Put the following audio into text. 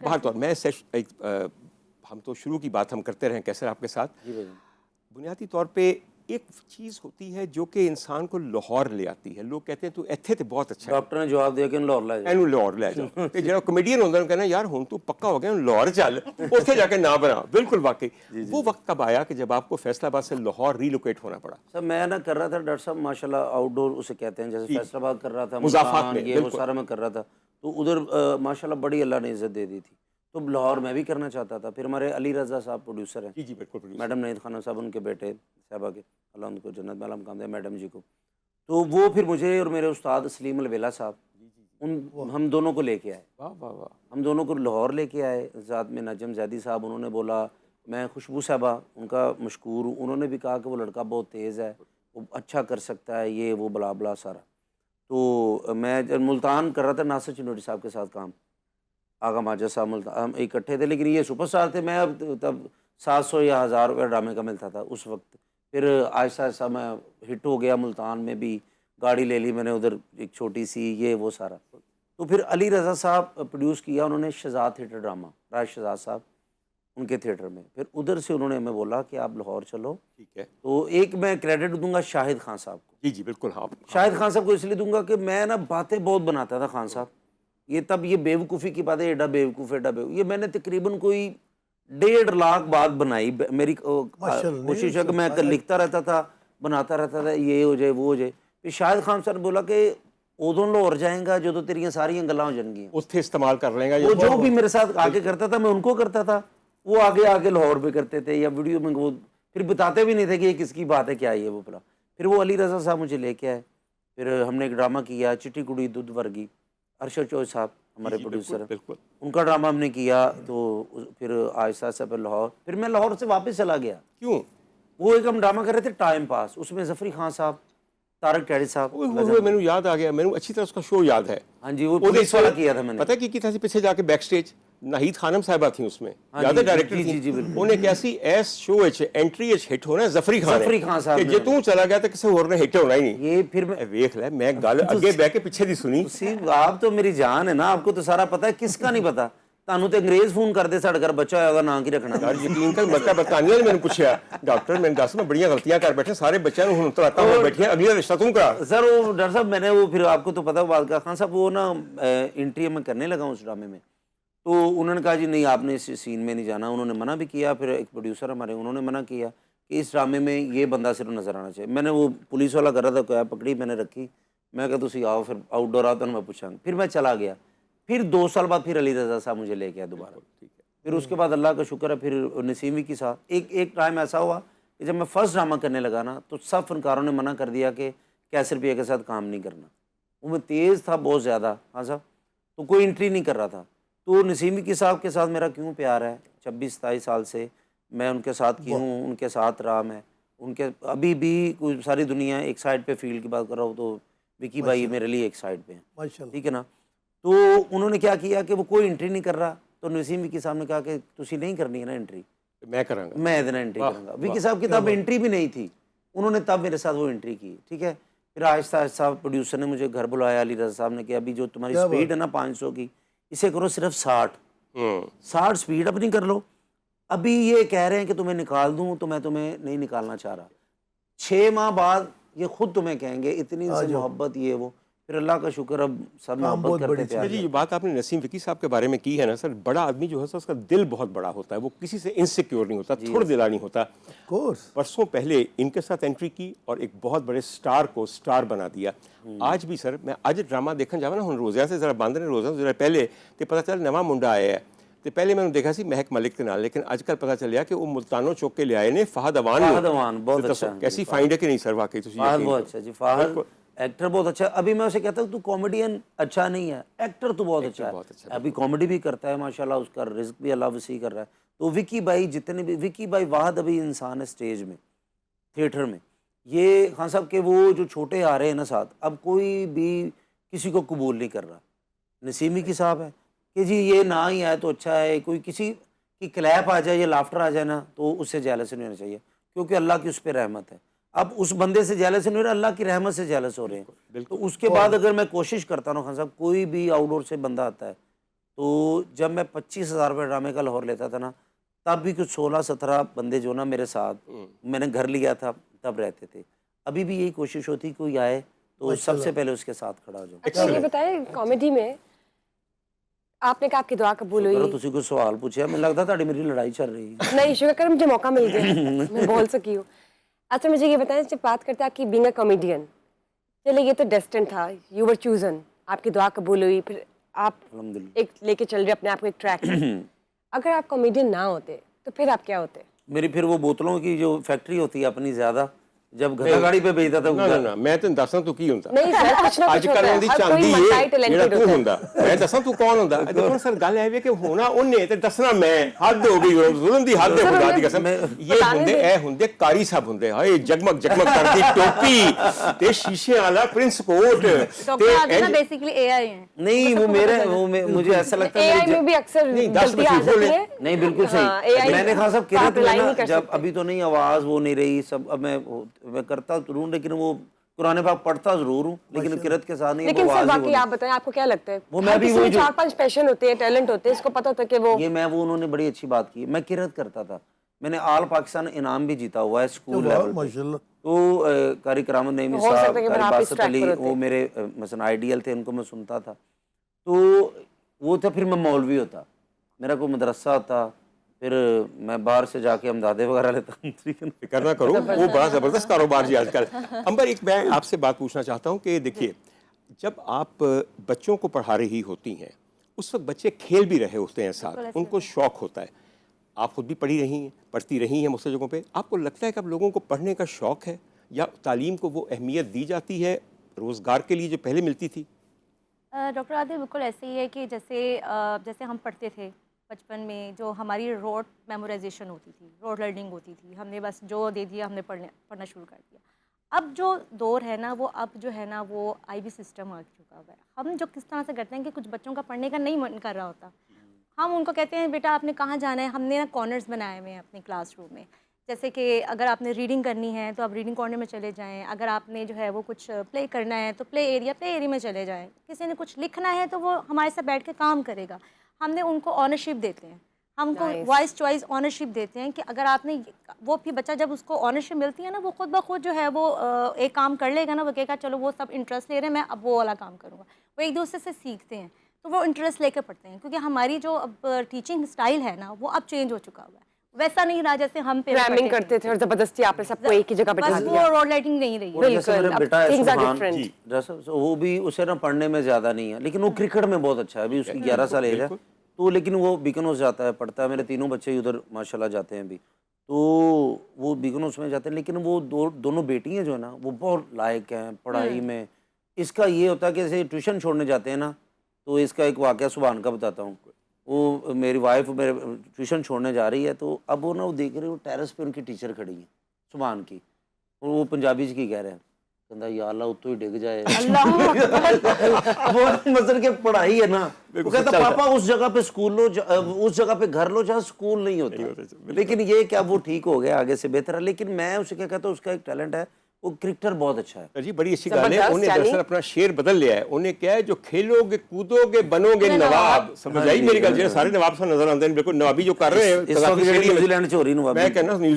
بہر طور میں ہم تو شروع کی بات ہم کرتے رہیں کیسر آپ کے ساتھ. بنیادی طور پہ ایک چیز ہوتی ہے جو کہ انسان کو لاہور لے آتی ہے. لوگ کہتے ہیں تو ایتھے تو بہت اچھا ہے, ڈاکٹر نے جواب دیا کہ لاہور لے جاؤ, لاہور لے جاؤ. جڑا کمیڈین ہوتا ہے کہنا یار ہوں تو پکا ہو گیا لاہور چل, اتنے جا کے نہ بنا. بالکل واقعی وہ وقت کب آیا کہ جب آپ کو فیصل آباد سے لاہور ریلوکیٹ ہونا پڑا؟ سر میں نا کر رہا تھا ڈاکٹر صاحب ماشاء اللہ آؤٹ ڈور اسے کہتے ہیں, جیسے فیصل آباد کر رہا تھا, مضافات میں یہ وہ سارا میں کر رہا تھا, تو ادھر ماشاء اللہ بڑی اللہ نے عزت دے دی تھی. تو لاہور میں بھی کرنا چاہتا تھا. پھر ہمارے علی رضا صاحب پروڈیوسر ہیں, جی جی بالکل, میڈم نعید خانم صاحب ان کے بیٹے صاحبہ کے, اللہ ان کو جنت میں عالم کام دے میڈم جی کو. تو وہ پھر مجھے اور میرے استاد سلیم الویلا صاحب ہم دونوں کو لے کے آئے. واہ واہ واہ, ہم دونوں کو لاہور لے کے آئے. ساتھ میں نجم زیدی صاحب, انہوں نے بولا, میں خوشبو صاحبہ ان کا مشکور ہوں, انہوں نے بھی کہا کہ وہ لڑکا بہت تیز ہے, وہ اچھا کر سکتا ہے, یہ وہ بلا بلا سارا. تو میں جب ملتان کر رہا تھا ناصر چنوری صاحب کے ساتھ کام, آغا ماجد صاحب ملتان, ہم اکٹھے تھے, لیکن یہ سپر اسٹار تھے. میں اب تب 700 یا 1000 روپے ڈرامے کا ملتا تھا اس وقت. پھر آہستہ آہستہ میں ہٹ ہو گیا, ملتان میں بھی گاڑی لے لی میں نے ادھر ایک چھوٹی سی, یہ وہ سارا. تو پھر علی رضا صاحب پروڈیوس کیا انہوں نے شہزاد تھیٹر ڈرامہ, راج شہزاد صاحب ان کے تھیٹر میں. پھر ادھر سے انہوں نے ہمیں بولا کہ آپ لاہور چلو. ٹھیک ہے, تو ایک میں کریڈٹ دوں گا شاہد خان صاحب کو. جی جی بالکل. ہاں شاہد خان صاحب کو اس لیے دوں گا کہ میں نا باتیں بہت بناتا تھا خان صاحب. یہ تب یہ بیوقوفی کی بات ہے, ایڈا بیوقوف ایڈا بیوقوف, یہ میں نے تقریباً کوئی 1.5 لاکھ بات بنائی. میری کوشش ہے کہ میں لکھتا رہتا تھا, بناتا رہتا تھا, یہ ہو جائے وہ ہو جائے. پھر شاہد خان صاحب نے بولا کہ ادوں لاہور جائیں گا جو تو تیریاں ساری گلاں ہو جان گیاں, اتنے استعمال کر لیں گا. وہ جو بھی میرے ساتھ آگے کرتا تھا میں ان کو کرتا تھا, وہ آگے آگے لاہور پہ کرتے تھے یا ویڈیو میں, وہ پھر بتاتے بھی نہیں تھے کہ یہ کس کی بات ہے, کیا ہے وہ بلا. پھر وہ علی رضا صاحب مجھے لے کے آئے. پھر ہم نے ایک ڈرامہ کیا چٹی کڑی دودھ ورگی, ارشد چوہے صاحب ہمارے پروڈیوسر ہیں, ان کا ڈرامہ ہم نے کیا. تو پھر آہستہ آہستہ پھر لاہور, پھر میں لاہور سے واپس چلا گیا. کیوں؟ وہ ایک ہم ڈرامہ کر رہے تھے ٹائم پاس, اس میں ظفری خان صاحب, طارق ٹیڑی صاحب, مینو یاد آ گیا, مینو اچھی طرح اس کا شو یاد ہے. ہاں جی, وہ پولیس والا کیا تھا میں نے. پتہ کی تھا پیچھے جا کے بیک سٹیج ناہید خانم صاحبہ تھیں اس میں, یاد ہے ڈائریکٹر تھیں. جی بالکل. انہیں کیسی ایس شو انٹری ہٹ ہونا ظفری خان صاحب, کہ جے تو چلا گیا تو کسی اور نے ہٹ ہونا ہی نہیں. یہ پھر ویکھ لے, میں گل اگے بیٹھ کے پیچھے دی سنی. آپ تو میری جان ہے نا, آپ کو تو سارا پتا ہے, کس کا نہیں پتا. تانوں تے انگریز فون کرتے ساڈے گھر بچہ ہویا نا کی رکھنا. یار یقین کر, مکہ برطانیہ نے میں پوچھا ڈاکٹر میں دس میں بڑیاں غلطیاں کر بیٹھے سارے بچوں نے, ہوں تراتا ہو بیٹھے اگلا رشتہ تم کرا. سر وہ ڈاکٹر صاحب میں نے وہ پھر آپ کو تو پتا بات کا, خان صاحب وہ نا انٹری میں کرنے لگا اس ڈرامے میں, تو انہوں نے کہا جی نہیں آپ نے اس سین میں نہیں جانا. انہوں نے منع بھی کیا. پھر ایک پروڈیوسر ہمارے انہوں نے منع کیا کہ اس ڈرامے میں یہ بندہ صرف نظر آنا چاہیے. میں نے وہ پولیس والا کر رہا تھا, کیا پکڑی میں نے رکھی, میں کہا تسی آؤ, پھر آؤٹ ڈور آؤ تو میں پوچھاں. پھر میں چلا گیا. پھر 2 سال بعد پھر علی رضا صاحب مجھے لے کے آئے دوبارہ. پھر اس کے بعد اللہ کا شکر ہے پھر نسیم وکی صاحب. ایک ٹائم ایسا ہوا کہ جب میں فرسٹ ڈرامہ کرنے لگا نا, تو سب فنکاروں نے منع کر دیا کہ کیسر روپیہ کے ساتھ کام نہیں کرنا. وہ میں تیز تھا بہت زیادہ, ہاں صاحب, تو کوئی انٹری نہیں کر رہا تھا. تو نسیم وکی صاحب کے ساتھ میرا کیوں پیار ہے, 26-27 سال سے میں ان کے ساتھ کی ہوں, ان کے ساتھ رہا میں, ان کے ابھی بھی کوئی ساری دنیا ایک سائڈ پہ فیلڈ کی بات کر رہا ہوں تو وکی بھائی میرے لیے ایک سائڈ پہ ہیں, ٹھیک ہے نا. تو انہوں نے کیا کیا کہ وہ کوئی انٹری نہیں کر رہا, تو نسیم وکی صاحب نے کہا کہ تسی نہیں کرنی ہے نا انٹری, میں کراں گا, میں ادنا انٹری کروں گا. وکی صاحب کی تب انٹری بھی نہیں تھی, انہوں نے تب میرے ساتھ وہ انٹری کی, ٹھیک ہے. پھر آہستہ آہستہ پروڈیوسر نے مجھے گھر بلایا, علی رضا صاحب نے کہ ابھی جو تمہاری سپیڈ ہے نا 500 کی, اسے کرو صرف 60 سپیڈ اپنی کر لو. ابھی یہ کہہ رہے ہیں کہ تمہیں نکال دوں, تو میں تمہیں نہیں نکالنا چاہ رہا. 6 ماہ بعد یہ خود تمہیں کہیں گے اتنی سے محبت یہ وہ. پھر اللہ کا شکر اب سب محبت کرتے تھے. جی یہ بات آپ نے نسیم وکی صاحب کے بارے میں کی ہے نا سر, بڑا آدمی جو ہے اس کا دل بہت بڑا ہوتا ہے, وہ کسی سے انسیکیور نہیں ہوتا, تھوڑا دلا نہیں ہوتا. پرسوں پہلے ان کے ساتھ انٹری کی اور ایک بہت بڑے سٹار کو سٹار بنا دیا. آج بھی سر میں اج ڈرامہ دیکھن جاواں نا, ہن روزیاں سے ذرا بند نے, روزہ ذرا پہلے تے پتہ چل نواں منڈا آیا ہے. تو پہلے میں نے دیکھا سی مہک ملک کے نال, لیکن آج کل پتہ چلیا کہ وہ ملتانوں چوک کے لے آئے نے فہد اوان. بہت اچھا, کیسی فائنڈ ہے کہ نہیں سر واقعی تسی فہد بہت اچھا جی, فہد ایکٹر بہت اچھا. ابھی میں اسے کہتا ہوں تو کامیڈین اچھا نہیں ہے, ایکٹر تو بہت اچھا ہے. ابھی کامیڈی بھی کرتا ہے ماشاءاللہ, اس کا رزق بھی اللہ وسیع کر رہا ہے. تو وکی بھائی جتنے بھی, وکی بھائی واحد ابھی انسان ہے اسٹیج میں, تھیٹر میں. یہ خان صاحب کے وہ جو چھوٹے آ رہے ہیں نا ساتھ, اب کوئی بھی کسی کو قبول نہیں کر رہا. نسیم وکی صاحب ہے کہ جی یہ نہ ہی آئے تو اچھا ہے, کوئی کسی کی کلیپ آ جائے یا لافٹر آ جائے نا, تو اس سے جیلس نہیں ہونا چاہیے, کیونکہ اللہ کی اس پہ رحمت ہے. اب اس بندے سے جیلس نہیں ہو رہا, اللہ کی رحمت سے جیلس ہو رہے ہیں. تو اس کے بعد اگر میں کوشش کرتا ہوں خان صاحب, کوئی بھی آؤٹ ڈور سے بندہ آتا ہے تو جب میں 25,000 روپے ڈرامے کا لاہور لیتا تھا نا، تب بھی کچھ 16-17 بندے جو نا میرے ساتھ، میں نے گھر لیا تھا تب رہتے تھے. ابھی بھی یہی کوشش ہوتی کوئی آئے تو سب سے پہلے اس کے ساتھ کھڑا ہو جاؤں. اچھا یہ بتائیں کامیڈی میں آپ نے کہا آپ کی دعا قبول ہوئی. تسی کوئی سوال پوچھا، مجھے لگتا تھا میری لڑائی چل رہی ہے. نہیں شکر کر مجھے موقع مل گیا میں بول سکی ہوں. اچھا مجھے یہ بتائیں جب بات کرتے ہیں آپ کی بینگ اے کامیڈین، چلے یہ تو ڈیسٹن تھا، یو ور چوزن، آپ کی دعا قبول ہوئی، پھر آپ الحمدللہ ایک لے کے چل رہے اپنے آپ کو ایک ٹریک میں. اگر آپ کامیڈین نہ ہوتے تو پھر آپ کیا ہوتے؟ میری پھر وہ بوتلوں کی جو فیکٹری ہوتی ہے اپنی زیادہ، جب گھڑا گاڑی پہ بھیجتا تھا نہ میں تو دساں تو کی ہوندا نہیں سر کچھ نہ اج کچھ کل ہوتا ہے، دی ہر چاندی کوئی ملٹی ہے جڑا ٹیلنٹڈ تو ہوتا ہے. ہوندا. میں دساں تو کون ہوندا؟ دیکھو سر گل ہے کہ ہونا اونے تے دسنا میں، حد ہو گئی ظلم دی حد ہے خدا دی قسم. یہ ہوندے اے ہوندے قاری صاحب ہوندے، ہائے جگمگ جگمگ کرتی ٹوپی تے شیشے والا پرنس کوٹ تے بیسیکلی اے آئی ہیں. نہیں وہ مجھے ایسا لگتا اے ہے آئی میں بھی اکثر غلطیاں آ جاتی ہیں. نہیں بالکل صحیح. میں نے کہا صاحب کرت میں نا جب ابھی تو نہیں آواز وہ نہیں رہی سب، اب میں کرتا ضرور لیکن وہ قرآن پاک پڑھتا ضرور ہوں لیکن کرت کے ساتھ نہیں. لیکن سر باقی آپ بتائیں آپ کو کیا لگتا ہے؟ وہ میں بھی وہی 4-5 پیشن ہوتے ہیں، ٹیلنٹ ہوتے ہیں، اس کو پتہ ہوتا ہے کہ وہ یہ میں وہ انہوں نے بڑی اچھی بات کی. میں کرت کرتا تھا، میں نے آل پاکستان انعام بھی جیتا ہوا ہے اسکول لیول پہ. تو قاری کرام النعیمی صاحب، قاری باسط علی، وہ میرے مثلا آئیڈیل تھے، ان کو میں سنتا تھا. تو وہ تھا پھر میں مولوی ہوتا، میرا کوئی مدرسہ ہوتا، پھر میں باہر سے جا کے امدادیں وغیرہ لیتا ہوں. فکر نہ کرو، وہ بڑا زبردست کاروبار جی آج کل. امبر ایک میں آپ سے بات پوچھنا چاہتا ہوں کہ دیکھیے جب آپ بچوں کو پڑھا رہی ہوتی ہیں اس وقت بچے کھیل بھی رہے ہوتے ہیں ساتھ، ان کو شوق ہوتا ہے. آپ خود بھی پڑھی رہی ہیں، پڑھتی رہی ہیں مختلف جگہوں پہ. آپ کو لگتا ہے کہ اب لوگوں کو پڑھنے کا شوق ہے یا تعلیم کو وہ اہمیت دی جاتی ہے روزگار کے لیے جو پہلے ملتی تھی؟ ڈاکٹر عادل بالکل ایسے ہی ہے کہ جیسے ہم پڑھتے تھے بچپن میں، جو ہماری روڈ میمورائزیشن ہوتی تھی، روڈ لرننگ ہوتی تھی، ہم نے بس جو دے دیا ہم نے پڑھنا شروع کر دیا. اب جو دور ہے نا وہ اب جو ہے نا وہ آئی بی سسٹم آ چکا ہوا ہے. ہم جو کس طرح سے کرتے ہیں کہ کچھ بچوں کا پڑھنے کا نہیں من کر رہا ہوتا، ہم ان کو کہتے ہیں بیٹا آپ نے کہاں جانا ہے. ہم نے نا کارنرز بنائے ہوئے ہیں اپنے کلاس روم میں، جیسے کہ اگر آپ نے ریڈنگ کرنی ہے تو آپ ریڈنگ کارنر میں چلے جائیں، اگر آپ نے جو ہے وہ کچھ پلے کرنا ہے تو پلے ایریا میں چلے جائیں، کسی نے کچھ لکھنا ہے تو وہ ہمارے ساتھ بیٹھ کے کام کرے گا. ہم نے ان کو آنرشپ دیتے ہیں، ہم کو وائس چوائس آنرشپ دیتے ہیں کہ اگر آپ نے وہ بھی بچہ جب اس کو آنرشپ ملتی ہے نا وہ خود بخود جو ہے وہ ایک کام کر لے گا نا، وہ کہے گا چلو وہ سب انٹرسٹ لے رہے ہیں میں اب وہ والا کام کروں گا. وہ ایک دوسرے سے سیکھتے ہیں تو وہ انٹرسٹ لے کے پڑھتے ہیں، کیونکہ ہماری جو اب ٹیچنگ اسٹائل ہے نا وہ اب چینج ہو چکا ہوا ہے. ویسا نہیں رہا جیسے ہم پروگرامنگ کرتے تھے اور زبردستی آپ نے سب کو ایک ہی جگہ بیٹھا دیا. وہ روڈ لائٹنگ نہیں رہی. بالکل بیٹا ہے سبحان، وہ بھی اسے نا پڑھنے میں زیادہ نہیں ہے لیکن وہ کرکٹ میں بہت اچھا ہے. ابھی اس کی 11 سال ایج ہے تو لیکن وہ بیکنوز جاتا ہے پڑھتا ہے. میرے تینوں بچے ادھر ماشاء اللہ جاتے ہیں ابھی، تو وہ بیکنوز میں جاتے ہیں. لیکن وہ دونوں بیٹی ہیں جو ہے نا وہ بہت لائق ہیں پڑھائی میں. اس کا یہ ہوتا ہے کہ جیسے ٹیوشن چھوڑنے جاتے ہیں نا، تو اس کا ایک واقعہ سبحان کا بتاتا ہوں. وہ میری وائف میرے ٹیوشن چھوڑنے جا رہی ہے تو اب وہ نا وہ دیکھ رہے وہ ٹیرس پہ ان کی ٹیچر کھڑی ہیں سبحان کی، اور وہ پنجابی کی کہہ رہے ہیں کہندا یا اللہ اتو ہی ڈگ جائے. وہ مثلا کہ پڑھائی ہے نا، وہ کہتا پاپا اس جگہ پہ اسکول لو، اس جگہ پہ گھر لو جہاں اسکول نہیں ہوتا. لیکن یہ کہ اب وہ ٹھیک ہو گیا، آگے سے بہتر ہے. لیکن میں اسے کیا کہتا ہوں اس کا ایک ٹیلنٹ ہے، وہ کرکٹر بہت اچھا ہے جی. بڑی اچھی گل ہے. انہیں دراصل اپنا شعر بدل لیا ہے. انہیں کیا ہے جو کھیلو گے کودو گے بنو گے نواب. سمجھ آئی میری گل؟ سارے نواب سے نظر آتے ہیں بالکل نوابی جو کر رہے ہیں. نیوزی لینڈ چ ہو رہی نوابی. میں کہنا